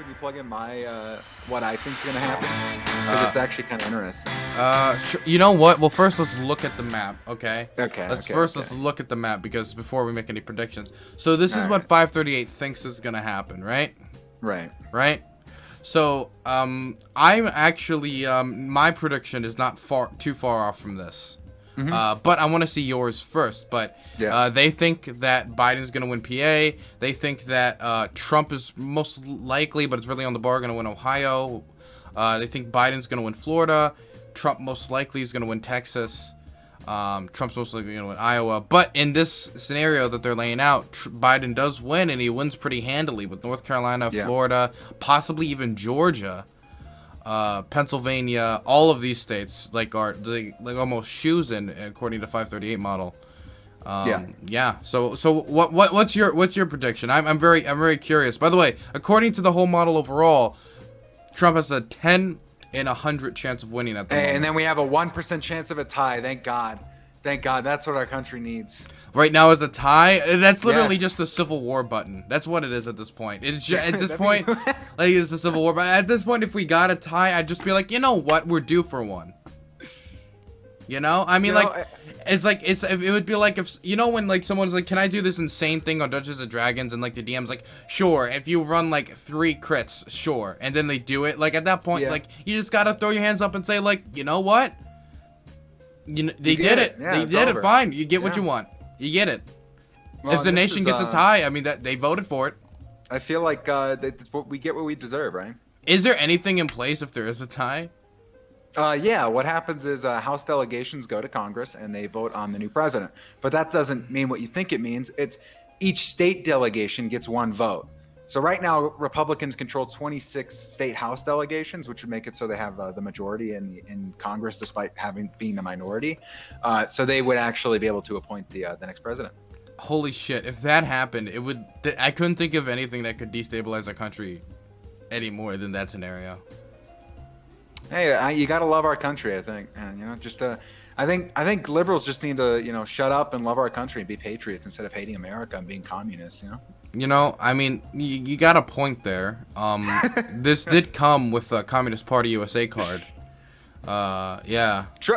Can you plug in my what I think's gonna happen? Because it's actually kind of interesting. You know what? Well, first let's look at the map, okay? Okay. Let's look at the map because before we make any predictions. So this is what 538 thinks is gonna happen, right? Right. So I'm actually my prediction is not too far off from this. But I want to see yours first. But they think that Biden's going to win PA. They think that Trump is most likely, but it's really on the bar, going to win Ohio. They think Biden's going to win Florida. Trump most likely is going to win Texas. Trump's most likely going to win Iowa. But in this scenario that they're laying out, Biden does win, and he wins pretty handily with North Carolina, Florida, possibly even Georgia. Pennsylvania, all of these states are almost shoes in according to 538 model. So what's your prediction? I'm very curious. By the way, according to the whole model overall, Trump has a 10 in 100 chance of winning at the moment. And then we have a 1% chance of a tie. Thank God. That's what our country needs. Right now is a tie. That's literally just the Civil War button. That's what it is at this point. It's just, at this point, it's a Civil War. But at this point, if we got a tie, I'd just be like, you know what, we're due for one. You know, I mean, it would be like if when someone's like, can I do this insane thing on Dungeons and Dragons, and the DM's like, sure, if you run 3 crits, sure, and then they do it. At that point, you just gotta throw your hands up and say you know what. They did it. Yeah, they did it. Fine. You get what you want. You get it. Well, if the nation gets a tie, I mean, that they voted for it. I feel like we get what we deserve, right? Is there anything in place if there is a tie? What happens is House delegations go to Congress and they vote on the new president. But that doesn't mean what you think it means. It's each state delegation gets 1 vote. So right now, Republicans control 26 state House delegations, which would make it so they have the majority in Congress, despite being the minority. So they would actually be able to appoint the next president. Holy shit! If that happened, it would. I couldn't think of anything that could destabilize a country any more than that scenario. Hey, you gotta love our country, I think, and I think liberals just need to shut up and love our country and be patriots instead of hating America and being communists. I mean, you got a point there. This did come with a Communist Party USA card.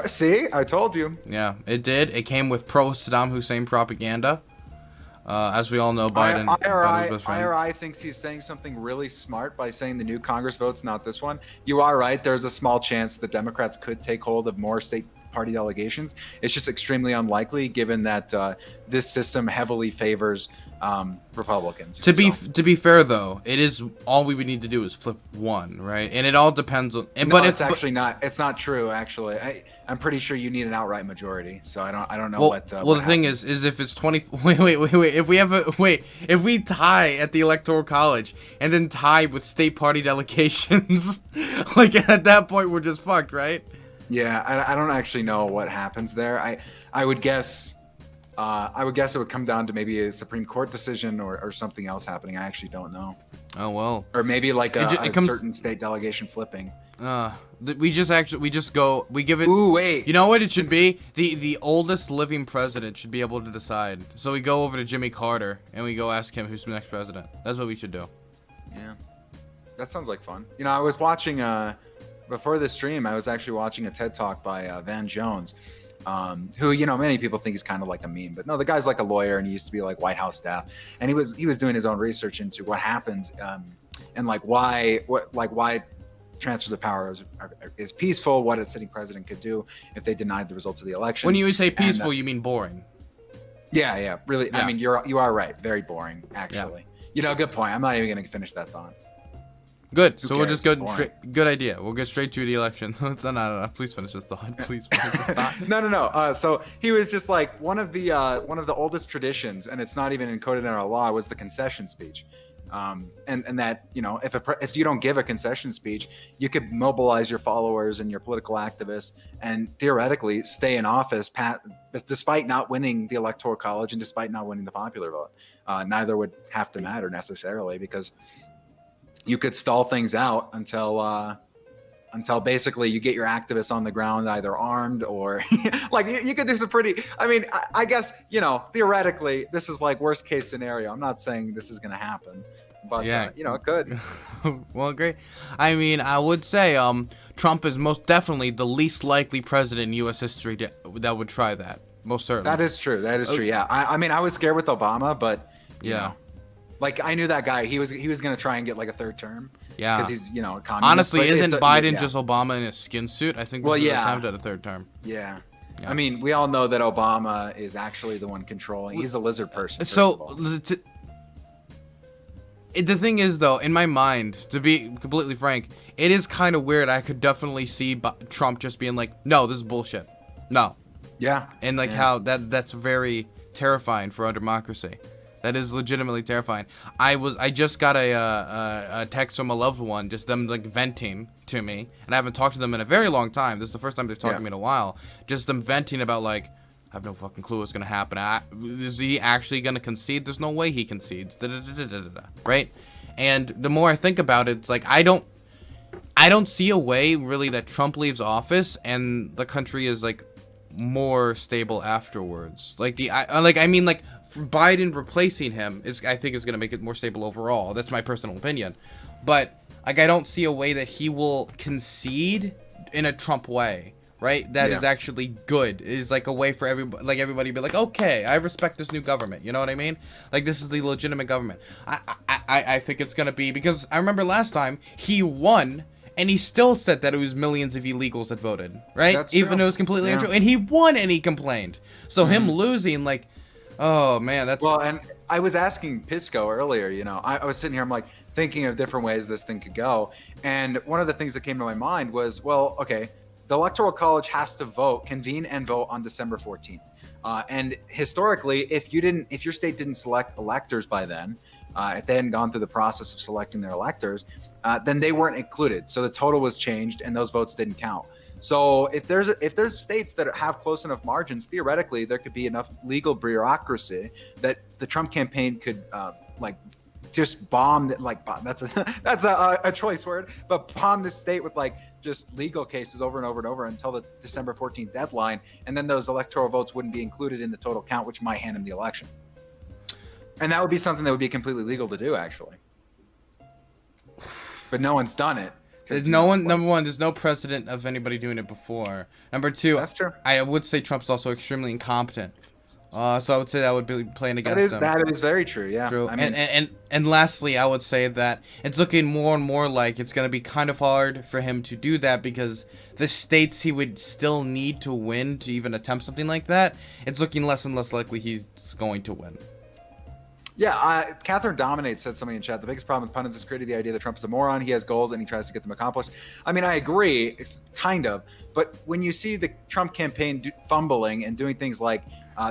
See, I told you. Yeah, it did. It came with pro-Saddam Hussein propaganda. As we all know, Biden's best friend. IRI thinks he's saying something really smart by saying the new Congress vote's not this one. You are right. There's a small chance the Democrats could take hold of more state party delegations. It's just extremely unlikely given that this system heavily favors Republicans. To be fair, though, it is all we would need to do is flip 1, right? And it all depends on. It's not true. Actually, I'm pretty sure you need an outright majority. So I don't know what. The thing is if it's 20. Wait. If we tie at the Electoral College and then tie with state party delegations, at that point we're just fucked, right? Yeah, I don't actually know what happens there. I would guess. It would come down to maybe a Supreme Court decision or something else happening. I actually don't know. Oh well. Or maybe a certain state delegation flipping. We give it. Ooh, wait. You know what it should be? The oldest living president should be able to decide. So we go over to Jimmy Carter and we go ask him who's the next president. That's what we should do. Yeah, that sounds like fun. I was watching before the stream. I was actually watching a TED Talk by Van Jones. Who many people think he's kind of like a meme, but no, the guy's like a lawyer and he used to be White House staff, and he was doing his own research into what happens and why transfers of power is peaceful, what a sitting president could do if they denied the results of the election. When you say peaceful, you mean boring. Yeah, really. Yeah. I mean, you are right. Very boring, actually. Yeah. Good point. I'm not even going to finish that thought. Good. So we'll just go straight. Good idea. We'll get straight to the election. No. Please finish this thought. Please finish this thought. No. So he was just one of the oldest traditions, and it's not even encoded in our law, was the concession speech. And that if you don't give a concession speech, you could mobilize your followers and your political activists, and theoretically stay in office despite not winning the Electoral College and despite not winning the popular vote. Neither would have to matter necessarily, because you could stall things out until basically you get your activists on the ground, either armed or you could do some pretty. I mean, I guess theoretically this is worst case scenario. I'm not saying this is going to happen, but you know, it could. Well, great. I mean, I would say Trump is most definitely the least likely president in U.S. history that would try that. Most certainly. That is true. That is true. Yeah. I mean, I was scared with Obama, but you know, like I knew that guy. He was gonna try and get like a third term. Yeah. Because he's, you know, a communist. Honestly, isn't Biden just Obama in a skin suit? I think this is an attempt at a third term. Yeah. I mean, we all know that Obama is actually the one controlling. He's a lizard person. So the thing is, though, in my mind, to be completely frank, it is kind of weird. I could definitely see Trump just being like, "No, this is bullshit." No. Yeah. And like how that's very terrifying for our democracy. That is legitimately terrifying. I just got a text from a loved one, just them like venting to me, and I haven't talked to them in a very long time. This is the first time they've talked to me in a while. Just them venting about like, I have no fucking clue what's gonna happen. Is he actually gonna concede? There's no way he concedes. Right? And the more I think about it, it's like I don't see a way really that Trump leaves office and the country is like more stable afterwards. Like Biden replacing him I think is going to make it more stable overall. That's my personal opinion. But like I don't see a way that he will concede in a Trump way, right? That is actually good. It is like a way for everybody to be like, okay, I respect this new government. You know what I mean? Like this is the legitimate government. I think it's going to be, because I remember last time he won and he still said that it was millions of illegals that voted, right? That's Even true. though it was completely untrue. And he won and he complained. So him losing, like, oh man, that's... Well, and I was asking Pisco earlier, you know, I was sitting here, I'm like thinking of different ways this thing could go. And one of the things that came to my mind was, well, okay, the Electoral College has to convene and vote on December 14th. And historically, if your state didn't select electors by then, if they hadn't gone through the process of selecting their electors, then they weren't included. So the total was changed and those votes didn't count. So if there's states that have close enough margins, theoretically there could be enough legal bureaucracy that the Trump campaign could just bomb that's a choice word, but bomb the state with like just legal cases over and over and over until the December 14th deadline, and then those electoral votes wouldn't be included in the total count, which might hand him the election. And that would be something that would be completely legal to do, actually. But no one's done it. There's no one. Number one, there's no precedent of anybody doing it before. Number two, that's true. I would say Trump's also extremely incompetent. So I would say that would be playing against him. That is very true. Yeah. True. I mean, and lastly, I would say that it's looking more and more like it's going to be kind of hard for him to do that, because the states he would still need to win to even attempt something like that, it's looking less and less likely he's going to win. Yeah, Catherine Dominate said something in chat. The biggest problem with pundits is creating the idea that Trump is a moron. He has goals and he tries to get them accomplished. I mean, I agree, kind of. But when you see the Trump campaign fumbling and doing things like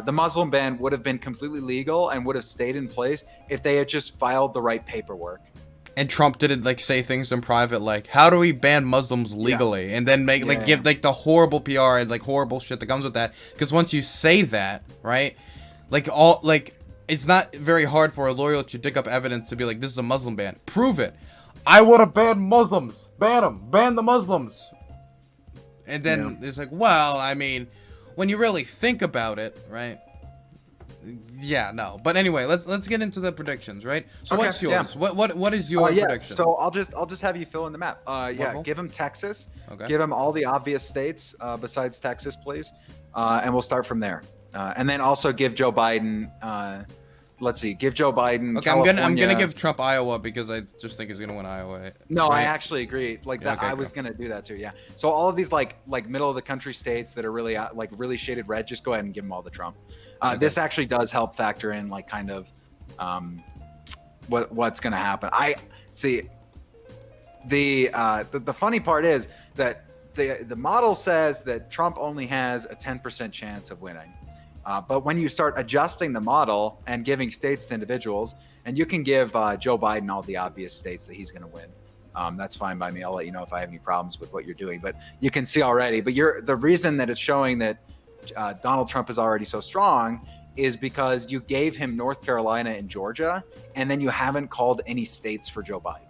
the Muslim ban would have been completely legal and would have stayed in place if they had just filed the right paperwork. And Trump didn't like say things in private like, how do we ban Muslims legally? And then give like the horrible PR and like horrible shit that comes with that. Because once you say that, right, it's not very hard for a lawyer to dig up evidence to be like, this is a Muslim ban. Prove it. I would have banned Muslims. Ban them. Ban the Muslims. And then it's like, well, I mean, when you really think about it, right? Yeah, no. But anyway, let's get into the predictions, right? So okay, what's yours? Yeah. What is your prediction? So I'll just have you fill in the map. Give him Texas. Okay. Give him all the obvious states besides Texas, please. And we'll start from there. And then also give Joe Biden. Let's see. Give Joe Biden. Okay, California. I'm gonna give Trump Iowa because I just think he's gonna win Iowa. No, right? I actually agree. Like that, I was gonna do that too. Yeah. So all of these like middle of the country states that are really really shaded red, just go ahead and give them all to Trump. This actually does help factor in like kind of what's gonna happen. I see. The funny part is that the model says that Trump only has a 10% chance of winning. But when you start adjusting the model and giving states to individuals, and you can give Joe Biden all the obvious states that he's going to win. That's fine by me. I'll let you know if I have any problems with what you're doing. But you can see already. But the reason that it's showing that Donald Trump is already so strong is because you gave him North Carolina and Georgia, and then you haven't called any states for Joe Biden.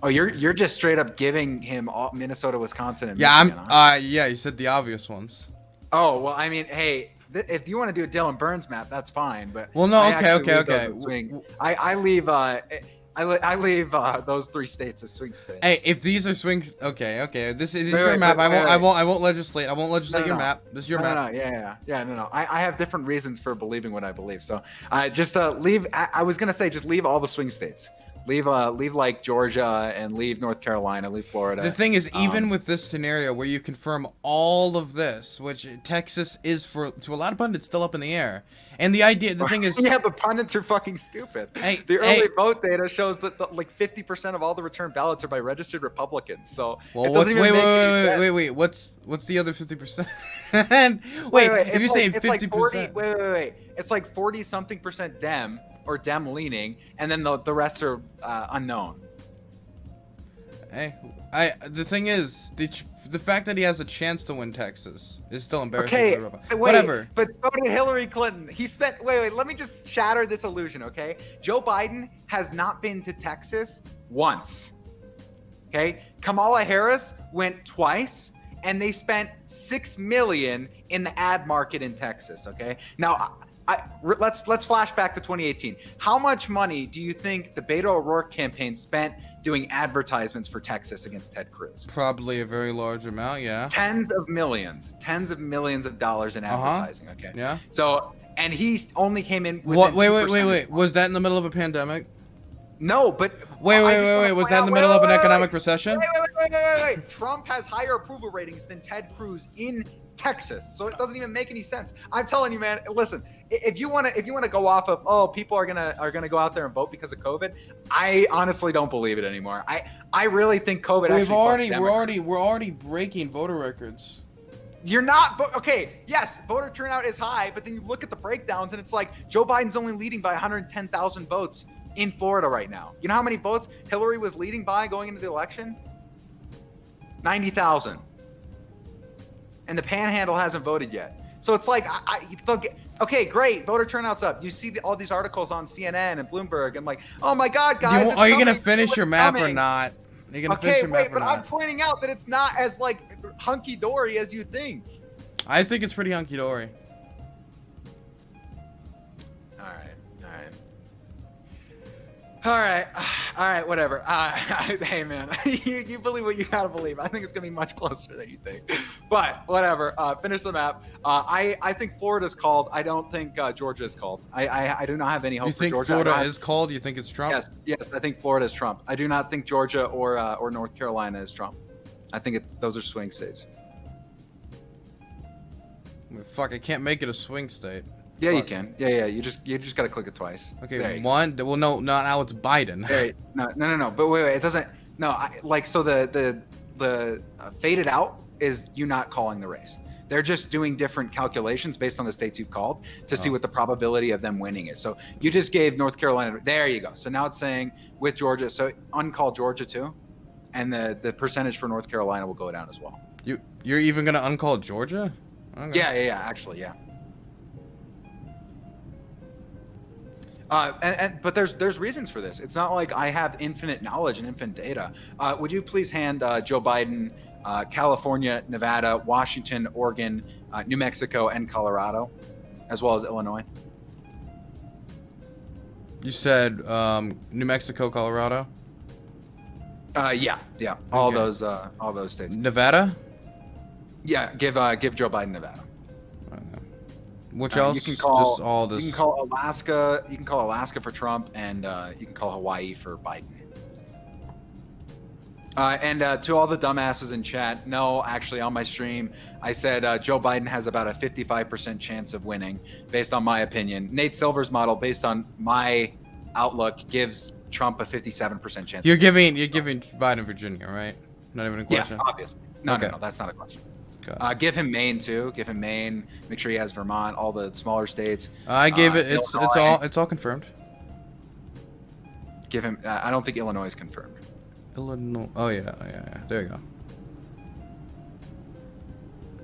Oh, you're just straight up giving him Minnesota, Wisconsin, and Michigan, you said the obvious ones. Oh, well, I mean, hey, if you want to do a Dylan Burns map, that's fine. But well, no, I okay. I leave I leave those 3 states as swing states. Hey, if these are swings, okay. This is your map. I won't legislate. I won't legislate your map. This is your map. No. I have different reasons for believing what I believe. So just leave. I was gonna say just leave all the swing states. Leave like Georgia and leave North Carolina, leave Florida. The thing is, even with this scenario where you confirm all of this, which Texas is to a lot of pundits still up in the air, and the thing is, yeah, but pundits are fucking stupid. The early vote data shows that like 50% of all the return ballots are by registered Republicans. So well, wait, what's the other 50%? wait, if you're saying 50%, wait, it's like 40-something% Dem. Or Dem leaning, and then the rest are unknown. Hey, the thing is, the fact that he has a chance to win Texas is still embarrassing. Okay, whatever. But so did Hillary Clinton. He spent. Wait. Let me just shatter this illusion, okay? Joe Biden has not been to Texas once. Okay, Kamala Harris went twice, and they spent $6 million in the ad market in Texas. Okay, now. Let's flash back to 2018. How much money do you think the Beto O'Rourke campaign spent doing advertisements for Texas against Ted Cruz? Probably a very large amount, yeah. Tens of millions of dollars in advertising. Okay. Yeah. So, and he only came in. What? Wait. Was that in the middle of a pandemic? No, but wait. Was that in the middle of an economic recession? Wait. Trump has higher approval ratings than Ted Cruz in Texas, so it doesn't even make any sense. I'm telling you, man. Listen, if you want to go off of people are gonna go out there and vote because of COVID, I honestly don't believe it anymore. I really think COVID. We're already breaking voter records. You're not okay. Yes, voter turnout is high, but then you look at the breakdowns and it's like Joe Biden's only leading by 110,000 votes in Florida right now. You know how many votes Hillary was leading by going into the election? 90,000. And the Panhandle hasn't voted yet. So it's like, okay, great, voter turnout's up. You see all these articles on CNN and Bloomberg, and like, oh my God, guys, are you gonna finish your map or not? Are you gonna finish your map or not? I'm pointing out that it's not as like hunky dory as you think. I think it's pretty hunky dory. All right, whatever. Hey, man, you believe what you gotta believe. I think it's gonna be much closer than you think. But whatever. Finish the map. I think Florida's called. I don't think Georgia is called. I do not have any hope for Georgia. You think Florida is called? You think it's Trump? Yes. I think Florida is Trump. I do not think Georgia or North Carolina is Trump. I think those are swing states. Fuck! I can't make it a swing state. Yeah, you can. Yeah. You just gotta click it twice. Okay, one. Well, no. Now it's Biden. No. But wait. It doesn't. No. So the faded out is you not calling the race. They're just doing different calculations based on the states you've called to see what the probability of them winning is. So you just gave North Carolina. There you go. So now it's saying with Georgia. So uncall Georgia too, and the percentage for North Carolina will go down as well. You're even gonna uncall Georgia? Okay. Yeah. Actually, yeah. But there's reasons for this. It's not like I have infinite knowledge and infinite data. Would you please hand Joe Biden, California, Nevada, Washington, Oregon, New Mexico, and Colorado, as well as Illinois? You said New Mexico, Colorado? Yeah. All those states. Nevada? Yeah, give Joe Biden Nevada. Which else? You can call just all this. You can call Alaska. You can call Alaska for Trump, and you can call Hawaii for Biden. And to all the dumbasses in chat, no, actually on my stream, I said Joe Biden has about a 55% chance of winning, based on my opinion. Nate Silver's model, based on my outlook, gives Trump a 57% chance. You're giving Biden Virginia, right? Not even a question. Yeah, obviously. No, that's not a question. Give him Maine too. Give him Maine. Make sure he has Vermont, all the smaller states. I gave it. It's all confirmed. Give him. I don't think Illinois is confirmed. Illinois. Oh yeah. There you go.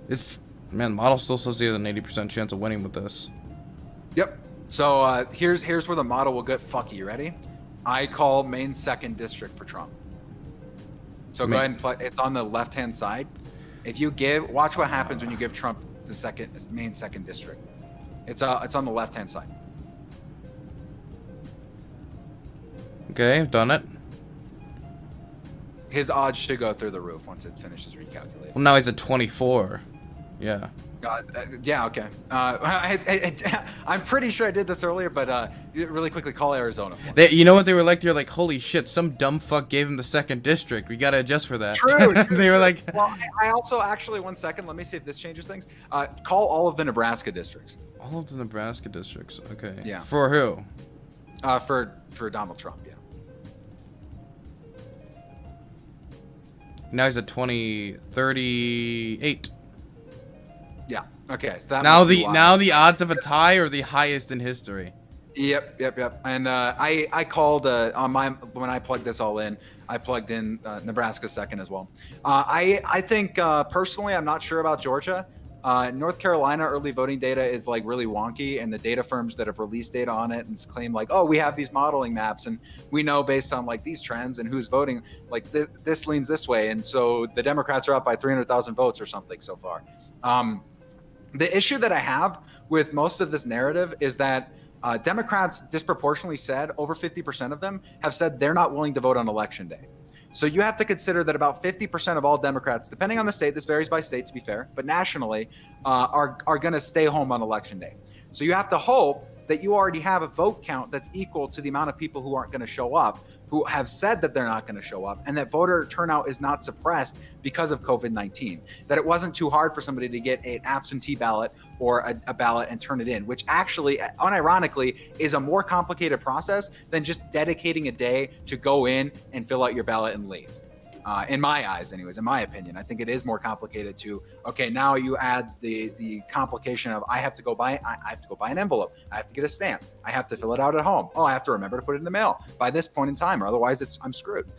The model still says he has an 80% chance of winning with this. Yep. So here's where the model will get fucky. You ready? I call Maine 2nd district for Trump. So go ahead and play. It's on the left-hand side. If you watch what happens when you give Trump the Maine 2nd district. It's on the left-hand side. Okay, I've done it. His odds should go through the roof once it finishes recalculating. Well, now he's at 24. Yeah. Yeah, okay. I'm pretty sure I did this earlier, but really quickly, call Arizona. You know what they were like? They're like, holy shit, some dumb fuck gave him the 2nd district. We gotta adjust for that. True. They were like... Well, I also, actually, 1 second, let me see if this changes things. Call all of the Nebraska districts. All of the Nebraska districts, okay. Yeah. For who? For Donald Trump, yeah. Now he's at 38. Yeah. Okay. So that now the odds of a tie are the highest in history. Yep. And I called on when I plugged this all in, I plugged in Nebraska 2nd as well. I think personally, I'm not sure about Georgia. North Carolina early voting data is like really wonky, and the data firms that have released data on it and claim like, oh, we have these modeling maps and we know based on like these trends and who's voting, like this leans this way, and so the Democrats are up by 300,000 votes or something so far. The issue that I have with most of this narrative is that Democrats disproportionately said, over 50% of them have said they're not willing to vote on election day. So you have to consider that about 50% of all Democrats, depending on the state, this varies by state to be fair, but nationally, are going to stay home on election day. So you have to hope that you already have a vote count that's equal to the amount of people who aren't going to show up, who have said that they're not going to show up, and that voter turnout is not suppressed because of COVID-19, that it wasn't too hard for somebody to get an absentee ballot or a ballot and turn it in, which actually, unironically, is a more complicated process than just dedicating a day to go in and fill out your ballot and leave. In my eyes, anyways, in my opinion, I think it is more complicated to, okay, now you add the complication of I have to go buy an envelope. I have to get a stamp. I have to fill it out at home. Oh, I have to remember to put it in the mail by this point in time, or otherwise I'm screwed.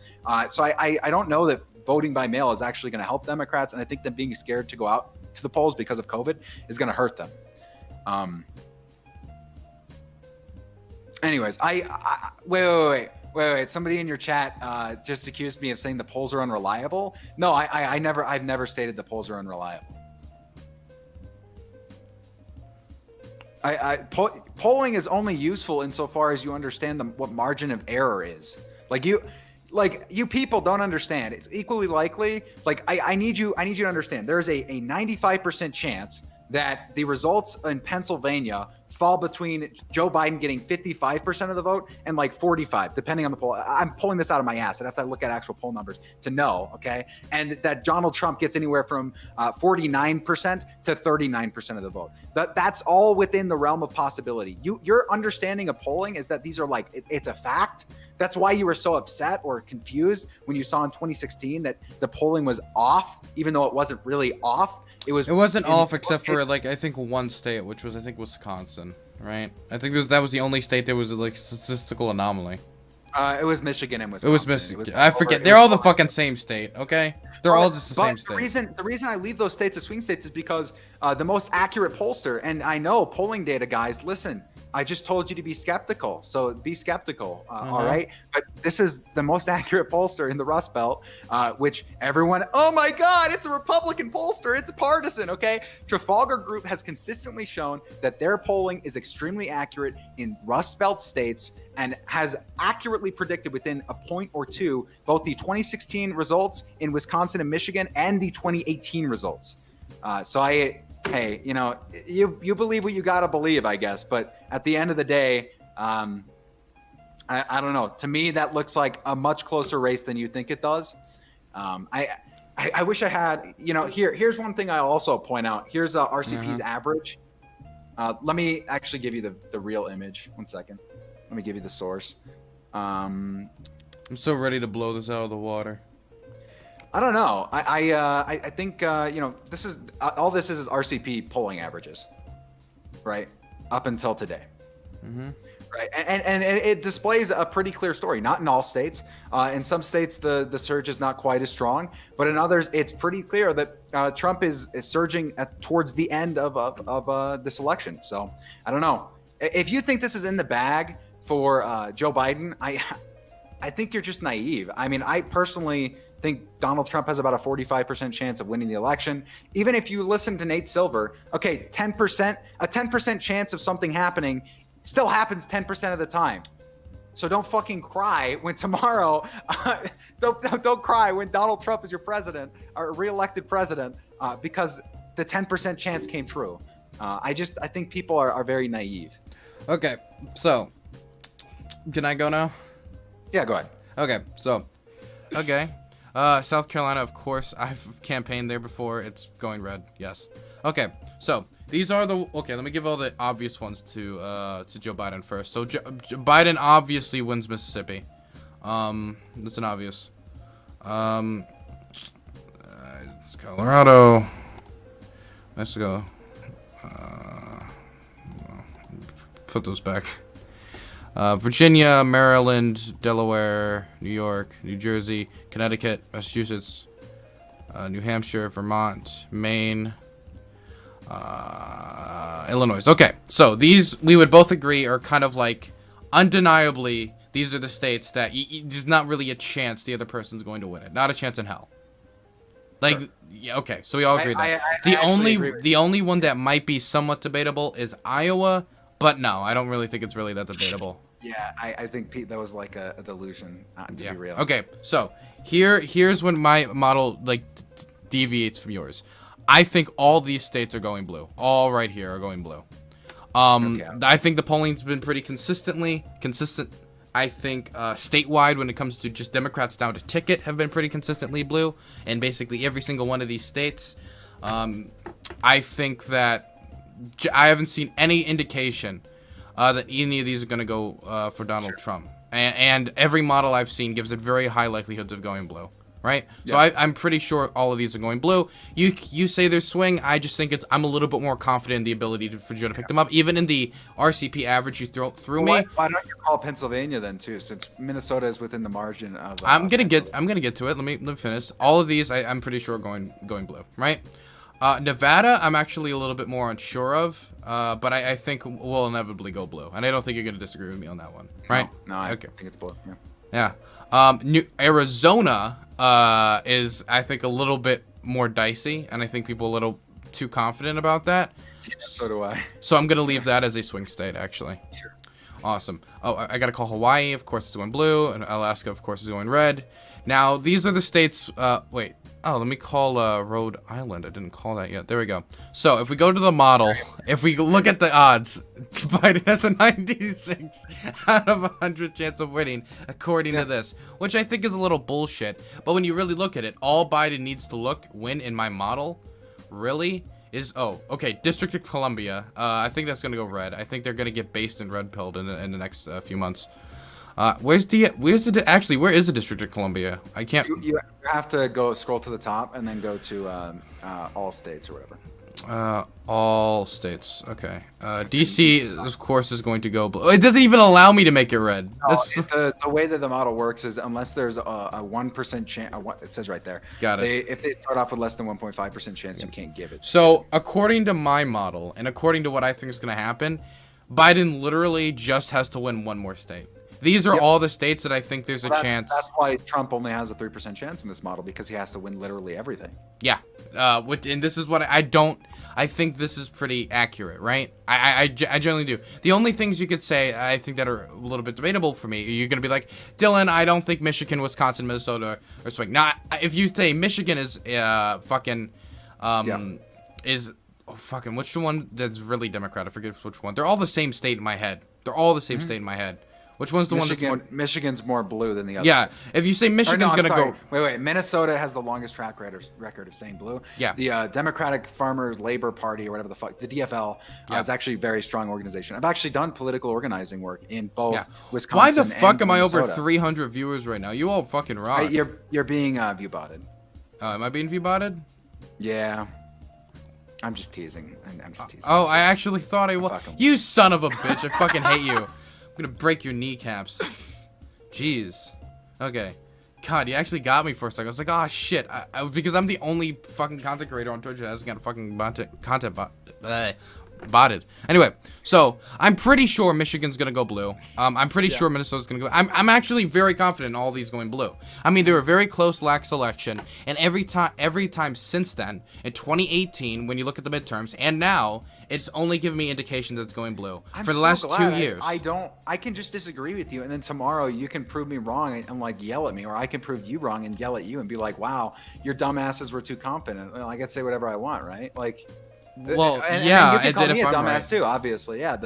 So I don't know that voting by mail is actually going to help Democrats, and I think them being scared to go out to the polls because of COVID is going to hurt them. Anyways, Wait. Somebody in your chat just accused me of saying the polls are unreliable. No, I've never stated the polls are unreliable. Polling is only useful insofar as you understand what margin of error is. Like you people don't understand. It's equally likely. Like I need you to understand. There is a 95% chance that the results in Pennsylvania fall between Joe Biden getting 55% of the vote and like 45, depending on the poll. I'm pulling this out of my ass. I'd have to look at actual poll numbers to know, okay? And that Donald Trump gets anywhere from 49% to 39% of the vote. That's all within the realm of possibility. Your understanding of polling is that these are like, it's a fact. That's why you were so upset or confused when you saw in 2016 that the polling was off, even though it wasn't really off. It wasn't off except for like I think one state, which was I think Wisconsin, right? I think that was the only state that was like statistical anomaly. It was Michigan and Wisconsin. It was Michigan. I forget. They're all the fucking same state, okay? They're all just the same state. The reason I leave those states as swing states is because the most accurate pollster, and I know polling data guys, listen, I just told you to be skeptical, so be skeptical, all right? But this is the most accurate pollster in the Rust Belt, which everyone, oh my God, it's a Republican pollster, it's partisan, okay? Trafalgar Group has consistently shown that their polling is extremely accurate in Rust Belt states and has accurately predicted within a point or two both the 2016 results in Wisconsin and Michigan and the 2018 results. Hey, you believe what you gotta believe, I guess. But at the end of the day, I don't know. To me, that looks like a much closer race than you think it does. I wish I had. Here's one thing I'll also point out. Here's RCP's average. Let me actually give you the real image. 1 second. Let me give you the source. I'm so ready to blow this out of the water. I don't know. I think this is all. This is RCP polling averages, right? Up until today, right? And it displays a pretty clear story. Not in all states. In some states, the surge is not quite as strong, but in others, it's pretty clear that Trump is surging towards the end of this election. So I don't know. If you think this is in the bag for Joe Biden, I think you're just naive. I mean, I personally think Donald Trump has about a 45% chance of winning the election. Even if you listen to Nate Silver, okay, 10%, a 10% chance of something happening still happens 10% of the time. So don't fucking cry when tomorrow, don't cry when Donald Trump is your president or reelected president because the 10% chance came true. I think people are very naive. Okay, so can I go now? Yeah, go ahead. Okay, so, South Carolina, of course, I've campaigned there before. It's going red, yes. Okay, so these are the, okay, let me give all the obvious ones to Joe Biden first. So Biden obviously wins Mississippi. That's an obvious. Colorado, Mexico. Put those back. Virginia, Maryland, Delaware, New York, New Jersey, Connecticut, Massachusetts, New Hampshire, Vermont, Maine, Illinois. Okay, so these we would both agree are kind of like undeniably these are the states that there's not really a chance the other person's going to win it. Not a chance in hell. Like, sure. Yeah, okay, so we all agree that. The only one that might be somewhat debatable is Iowa, but no, I don't really think it's really that debatable. Yeah, I think, Pete, that was like a delusion, to be real. Okay, so here's when my model like deviates from yours. I think all these states are going blue. All right here are going blue. Okay. I think the polling's been pretty consistent. I think statewide, when it comes to just Democrats down to ticket, have been pretty consistently blue, and basically every single one of these states. I think that I haven't seen any indication that any of these are going to go for Donald Trump, and every model I've seen gives it very high likelihoods of going blue. Right, yeah. So I'm pretty sure all of these are going blue. You say there's swing. I just think I'm a little bit more confident in the ability for Joe to pick them up, even in the RCP average you threw me. Why don't you call Pennsylvania then too, since Minnesota is within the margin of? I'm gonna get to it. Let me finish. All of these I'm pretty sure going blue. Right, Nevada I'm actually a little bit more unsure of, but I think will inevitably go blue, and I don't think you're gonna disagree with me on that one. Right? No, I think it's blue. Yeah. Arizona is, I think, a little bit more dicey, and I think people are a little too confident about that. Yeah, so do I. So I'm going to leave that as a swing state, actually. Sure. Awesome. Oh, I got to call Hawaii. Of course, it's going blue, and Alaska, of course, is going red. Now, these are the states... wait. Oh, let me call Rhode Island. I didn't call that yet. There we go. So, if we go to the model, if we look at the odds, Biden has a 96 out of 100 chance of winning, according to this, which I think is a little bullshit. But when you really look at it, all Biden needs to win in my model, really, is, District of Columbia. I think that's going to go red. I think they're going to get based and red-pilled in the next few months. Where is the District of Columbia? I can't. You have to scroll to the top and then go to all states or whatever. All states. Okay. DC, of course, is going to go blue. It doesn't even allow me to make it red. No, the way that the model works is unless there's a 1% chance. It says right there. Got it. If they start off with less than 1.5% chance, you can't give it. So according to my model and according to what I think is going to happen, Biden literally just has to win one more state. These are all the states that I think there's a chance. That's why Trump only has a 3% chance in this model, because he has to win literally everything. Yeah. And this is what I think this is pretty accurate, right? I generally do. The only things you could say I think that are a little bit debatable for me, you're going to be like, Dylan, I don't think Michigan, Wisconsin, Minnesota are swing. Now, if you say Michigan is which one that's really Democrat? I forget which one. They're all the same state in my head. State in my head. Which one's the one that's more... Michigan's more blue than the other. Yeah, if you say Michigan's going to go... Wait. Minnesota has the longest track record of staying blue. Yeah. The Democratic Farmers Labor Party, or whatever the fuck, the DFL, is actually a very strong organization. I've actually done political organizing work in both Wisconsin Why the fuck am I Minnesota. over 300 viewers right now? You all fucking rock. You're being view-botted. Am I being view-botted? Yeah. I'm just teasing. I'm just teasing. Oh, I actually thought I was. You son of a bitch. I fucking hate you. I'm gonna break your kneecaps. Jeez. Okay. God, you actually got me for a second. I was like, oh shit. because I'm the only fucking content creator on Twitch that hasn't got a fucking content bot. botted. Anyway, so I'm pretty sure Michigan's gonna go blue. I'm pretty sure Minnesota's gonna go. I'm actually very confident in all these going blue. I mean, they were very close last election, and every time since then, in 2018, when you look at the midterms, and now, it's only given me indication that it's going blue for the last 2 years. I can just disagree with you, and then tomorrow you can prove me wrong and like yell at me, or I can prove you wrong and yell at you and be like, wow, your dumbasses were too confident. Well, I can say whatever I want, right? Like, well, and yeah, you can call me a dumbass right. too, obviously. Yeah,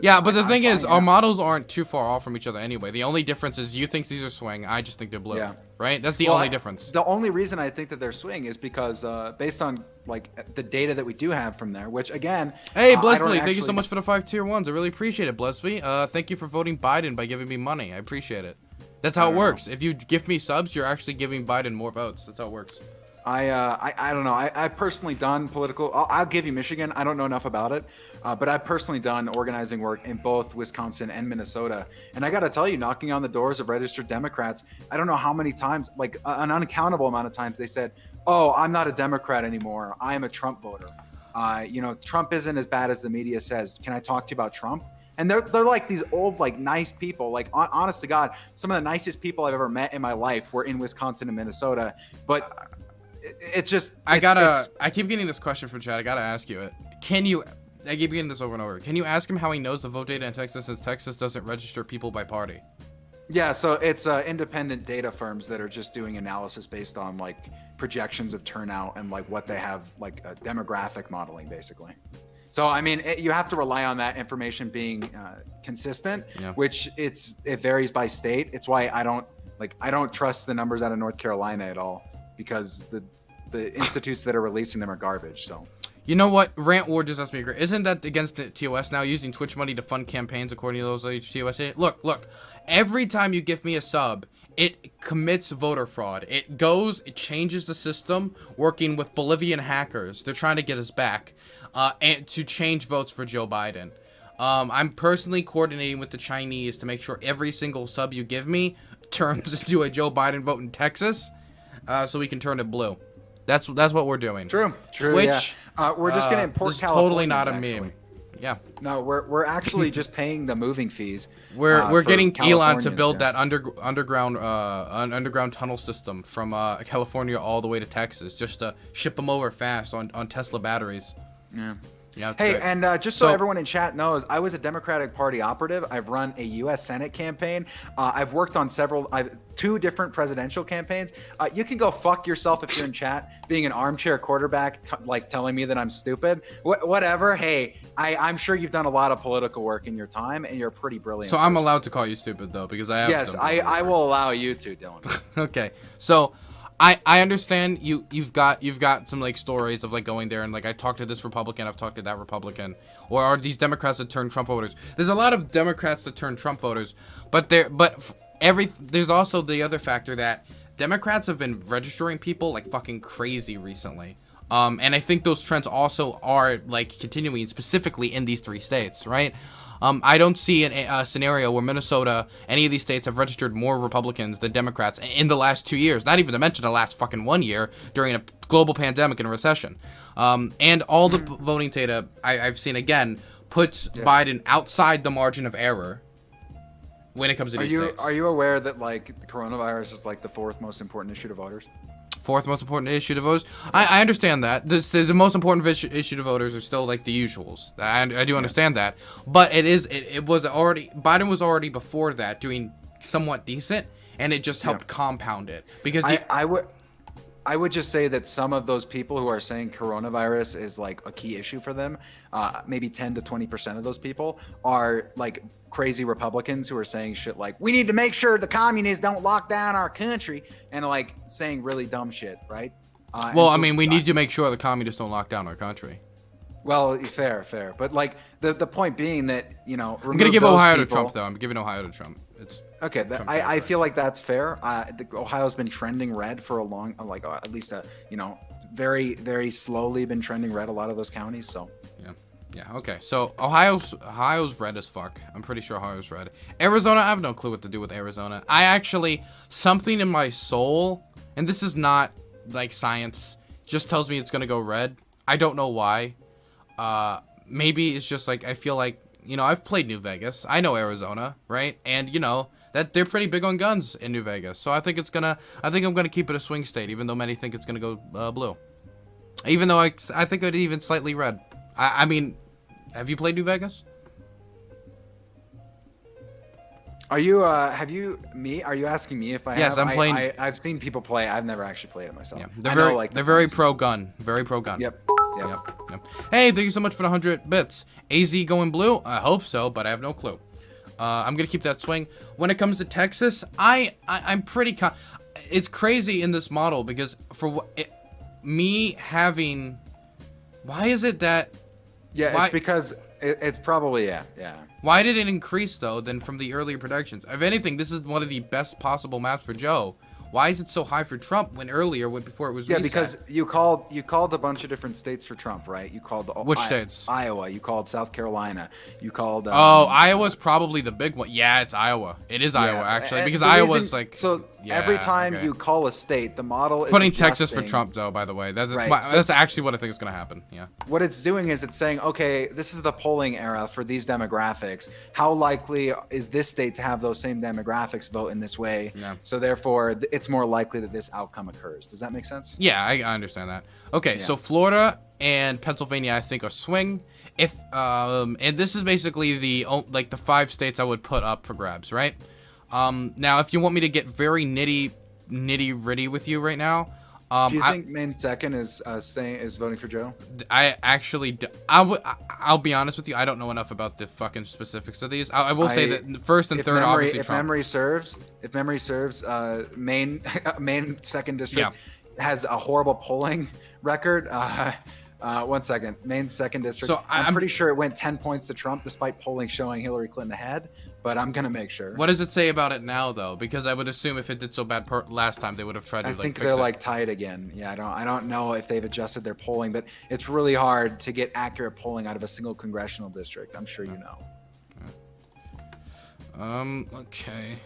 yeah, but the thing is, our models aren't too far off from each other anyway. The only difference is you think these are swing, I just think they're blue. Yeah. Right? That's the only difference. The only reason I think that they're swing is because based on like the data that we do have from there, which again, hey, Blessby, thank you so much for the 5 tier 1s. I really appreciate it, Blessby. Thank you for voting Biden by giving me money. I appreciate it. That's how it works. If you give me subs, you're actually giving Biden more votes. That's how it works. I don't know. I've personally done political. I'll give you Michigan. I don't know enough about it, but I've personally done organizing work in both Wisconsin and Minnesota. And I got to tell you, knocking on the doors of registered Democrats, I don't know how many times, like an uncountable amount of times, they said, "Oh, I'm not a Democrat anymore. I am a Trump voter. Trump isn't as bad as the media says. Can I talk to you about Trump?" And they're like these old, like nice people. Like honest to God, some of the nicest people I've ever met in my life were in Wisconsin and Minnesota. But it's just I keep getting this question from Chad. I gotta ask you it. I keep getting this over and over. Can you ask him how he knows the vote data in Texas, since Texas doesn't register people by party? Yeah, so it's independent data firms that are just doing analysis based on like projections of turnout and like what they have, like demographic modeling basically. So I mean, you have to rely on that information being consistent, which it varies by state. It's why I don't trust the numbers out of North Carolina at all, because the institutes that are releasing them are garbage. So, you know what? Rant War just asked me. Isn't that against the TOS now, using Twitch money to fund campaigns according to those TOS? Look. Every time you give me a sub, it commits voter fraud. It changes the system, working with Bolivian hackers. They're trying to get us back, and to change votes for Joe Biden. I'm personally coordinating with the Chinese to make sure every single sub you give me turns into a Joe Biden vote in Texas, so we can turn it blue. That's what we're doing. True. Twitch. Yeah. We're just gonna import this is totally not a meme. Yeah. No, we're actually just paying the moving fees. We're getting Elon to build that underground tunnel system from California all the way to Texas, just to ship them over fast on Tesla batteries. Yeah. Yeah. Hey, great. and just so everyone in chat knows, I was a Democratic Party operative. I've run a U.S. Senate campaign. I've worked on 2 different presidential campaigns. You can go fuck yourself if you're in chat, being an armchair quarterback, like telling me that I'm stupid. Whatever. Hey, I'm sure you've done a lot of political work in your time, and you're pretty brilliant. So I'm allowed to call you stupid though, because I have. Yes, I will allow you to, Dylan. Okay, so. I understand you've got some like stories of like going there and like I talked to this Republican, I've talked to that Republican, or are these Democrats that turn Trump voters? There's a lot of Democrats that turn Trump voters, but there's also the other factor that Democrats have been registering people like fucking crazy recently. And I think those trends also are like continuing specifically in these 3 states, right? I don't see a scenario where Minnesota, any of these states, have registered more Republicans than Democrats in the last 2 years. Not even to mention the last fucking 1 year during a global pandemic and a recession. And all the voting data I've seen, again, puts Biden outside the margin of error when it comes to these states. Are you aware that like the coronavirus is like the 4th most important issue to voters? 4th most important issue to voters. I understand that. The most important issue to voters are still like the usuals. I do understand that, but Biden was already before that doing somewhat decent, and it just helped compound it because I would just say that some of those people who are saying coronavirus is like a key issue for them, maybe 10 to 20% of those people are like crazy Republicans who are saying shit like, we need to make sure the communists don't lock down our country, and like saying really dumb shit, right? Well, I mean, we need to make sure the communists don't lock down our country. Well, fair. But like the point being that, you know, I'm going to give Ohio to Trump, though. I'm giving Ohio to Trump. It's okay. I feel like that's fair. Ohio's been trending red for a long, at least very, very slowly been trending red, a lot of those counties. So yeah. Okay. So Ohio's red as fuck. I'm pretty sure Ohio's red. Arizona, I have no clue what to do with Arizona. Something in my soul, and this is not like science, just tells me it's going to go red. I don't know why. maybe it's just like I feel like, you know, I've played New Vegas. I know Arizona, right? And you know that they're pretty big on guns in New Vegas. So I think I'm gonna keep it a swing state, even though many think it's gonna go blue. Even though I think it even slightly red. I mean, have you played New Vegas? Are you are you asking me if I Yes, have? I'm playing. I've seen people play. I've never actually played it myself. Yeah, they're very pro gun. Very pro gun. Yep. Hey, thank you so much for the 100 bits. AZ going blue? I hope so, but I have no clue. I'm gonna keep that swing. When it comes to Texas, I'm pretty it's crazy in this model because me having, why is it that? Yeah, it's because it's probably yeah. Why did it increase though than from the earlier productions? If anything, this is one of the best possible maps for Joe. Why is it so high for Trump when earlier, before it was reset? Because you called a bunch of different states for Trump, right? You called which states? Iowa. You called South Carolina. You called. Iowa's probably the big one. Yeah, it's Iowa. It is Iowa actually, because Iowa's like. So every time you call a state, the model is putting Texas for Trump though. By the way, that's actually what I think is going to happen. Yeah. What it's doing is it's saying, okay, this is the polling era for these demographics. How likely is this state to have those same demographics vote in this way? Yeah. So therefore, it's more likely that this outcome occurs. Does that make sense? Yeah, I understand that. Okay, so Florida and Pennsylvania, I think, are swing. If and this is basically the 5 states I would put up for grabs, right? Now, if you want me to get very nitty gritty with you right now, do you think Maine second is voting for Joe? I'll be honest with you. I don't know enough about the fucking specifics of these. I will say that first and third, obviously, Trump. If memory serves, Maine second district has a horrible polling record. 1 second. Maine's second district. So I'm pretty sure it went 10 points to Trump, despite polling showing Hillary Clinton ahead. But I'm gonna make sure. What does it say about it now, though? Because I would assume if it did so bad last time, they would have tried to. I think they're like tied again. Yeah, I don't know if they've adjusted their polling, but it's really hard to get accurate polling out of a single congressional district. I'm sure you know. Okay.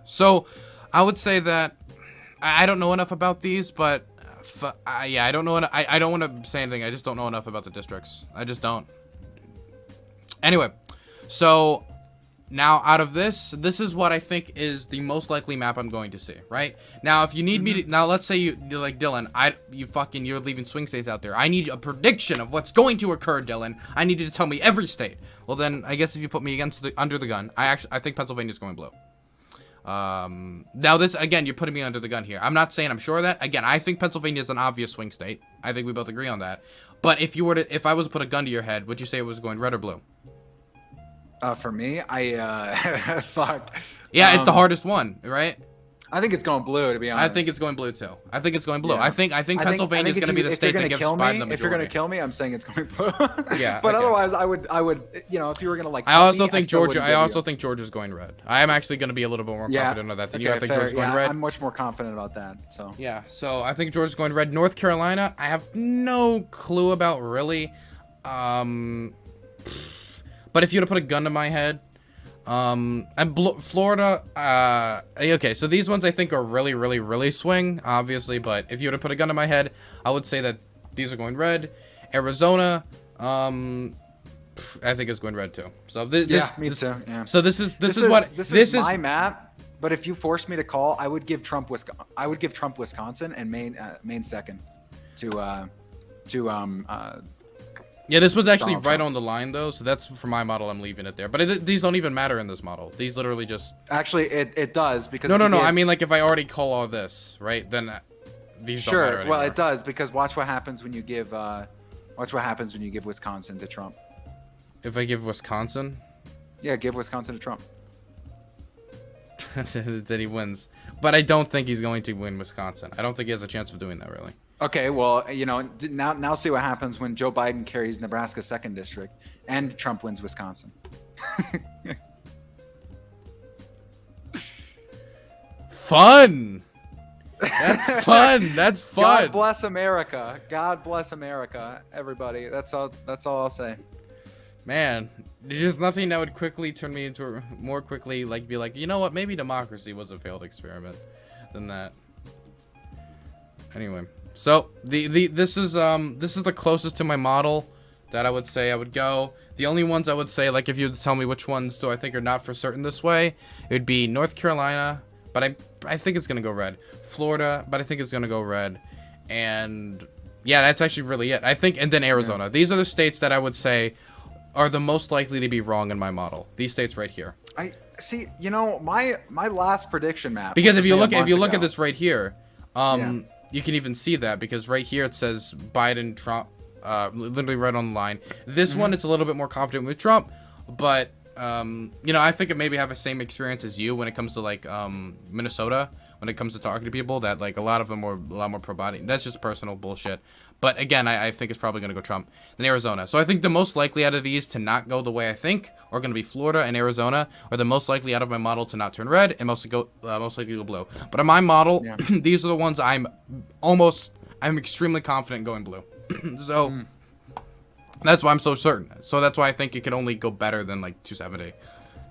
So, I would say that I don't know enough about these, but I don't know. I don't want to say anything. I just don't know enough about the districts. I just don't. Anyway, so. Now, out of this is what I think is the most likely map I'm going to see, right? Now, if you need me to, now let's say you're like, Dylan, you're leaving swing states out there. I need a prediction of what's going to occur, Dylan. I need you to tell me every state. Well, then, I guess if you put me under the gun, I think Pennsylvania's going blue. Now this, again, you're putting me under the gun here. I'm not saying I'm sure of that. Again, I think Pennsylvania is an obvious swing state. I think we both agree on that. But if I was to put a gun to your head, would you say it was going red or blue? For me, fuck. Yeah, it's the hardest one, right? I think it's going blue, to be honest. I think it's going blue too. I think it's going blue. Yeah. I think Pennsylvania is going to be the state that gives Biden the majority. If you're going to kill me, I'm saying it's going blue. Yeah. But otherwise, I would, you know, if you were going to like. I also think Georgia's going red. I am actually going to be a little bit more confident on that than you. I think Georgia's going red. I'm much more confident about that. So. Yeah. So I think Georgia's going red. North Carolina, I have no clue about really. But if you were to put a gun to my head. And Florida, okay, so these ones I think are really, really, really swing, obviously, but if you were to put a gun to my head, I would say that these are going red. Arizona, I think it's going red too. So me too. Yeah. So this is my map. But if you force me to call, I would give Trump Wisconsin and Maine second to yeah, this was actually right on the line, though, so that's, for my model, I'm leaving it there. But these don't even matter in this model. These literally just... Actually, it does, because... No, I mean, like, if I already call all this, right, then these don't matter anymore. Sure, well, it does, because watch what happens when you give Wisconsin to Trump. If I give Wisconsin? Yeah, give Wisconsin to Trump. Then he wins. But I don't think he's going to win Wisconsin. I don't think he has a chance of doing that, really. Okay, well, you know, now see what happens when Joe Biden carries Nebraska's 2nd district and Trump wins Wisconsin. Fun. That's fun. That's fun. God bless America. God bless America, everybody. That's all I'll say. Man, there's nothing that would quickly turn me into more quickly be like, you know what? Maybe democracy was a failed experiment than that. Anyway. So this is the closest to my model that I would say I would go. The only ones I would say, like if you would tell me which ones do I think are not for certain this way, it would be North Carolina, but I think it's gonna go red. Florida, but I think it's gonna go red. And yeah, that's actually really it. I think, and then Arizona. These are the states that I would say are the most likely to be wrong in my model. These states right here. I see. You know, my last prediction map. Because if you look at this right here, you can even see that because right here it says Biden, Trump, literally right on the line. This one, it's a little bit more confident with Trump, but you know, I think it maybe have the same experience as you when it comes to like Minnesota. When it comes to talking to people, that like a lot of them are a lot more pro-Biden. That's just personal bullshit. But again, I think it's probably going to go Trump. Then Arizona. So I think the most likely out of these to not go the way I think are going to be Florida and Arizona, are the most likely out of my model to not turn red and most likely go blue. But in my model, these are the ones I'm extremely confident going blue. So that's why I'm so certain. So that's why I think it could only go better than like 270.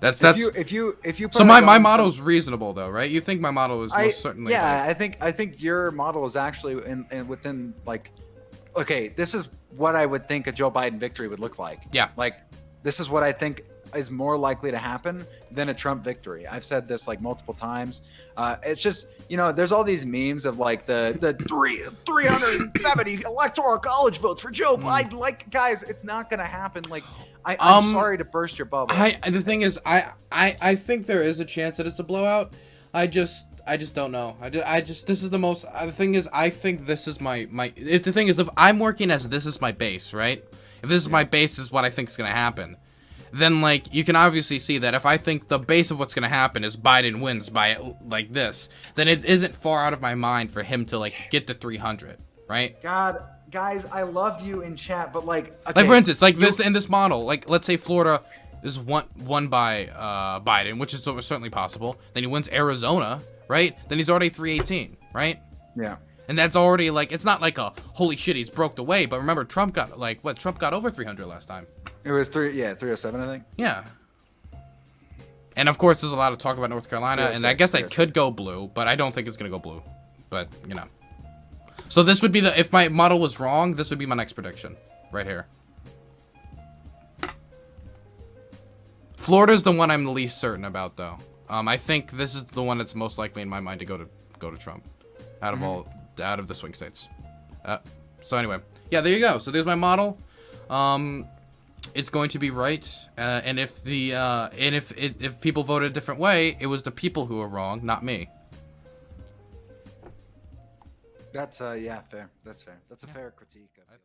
That's if you put so my model is reasonable though, right? You think my model is most certainly I think your model is actually in within like, okay, this is what I would think a Joe Biden victory would look like. Yeah, like this is what I think is more likely to happen than a Trump victory. I've said this like multiple times. It's just, you know, there's all these memes of like the 370 electoral college votes for Joe Biden. Like, guys, it's not gonna happen. Like, I'm sorry to burst your bubble. The thing is, I think there is a chance that it's a blowout. I just don't know. This is the most. The thing is, I think this is my. If the thing is, if I'm working as this is my base, right? If this is my base, is what I think is gonna happen. Then like you can obviously see that if I think the base of what's gonna happen is Biden wins by like this, then it isn't far out of my mind for him to like get to 300, right? God. Guys, I love you in chat, but like, okay, like for instance, like this in this model, like let's say Florida is won by Biden, which is certainly possible. Then he wins Arizona, right? Then he's already 318, right? Yeah. And that's already like, it's not like a holy shit he's broke away, but remember Trump got like what? Trump got over 300 last time. It was 307, I think. Yeah. And of course, there's a lot of talk about North Carolina, and I guess that could go blue, but I don't think it's gonna go blue. But you know. So this would be if my model was wrong, this would be my next prediction, right here. Florida's the one I'm the least certain about, though. I think this is the one that's most likely in my mind to go to Trump, out of the swing states. So anyway, yeah, there you go. So there's my model. It's going to be right, and if if people voted a different way, it was the people who were wrong, not me. That's yeah, fair. That's fair. That's a fair critique of it.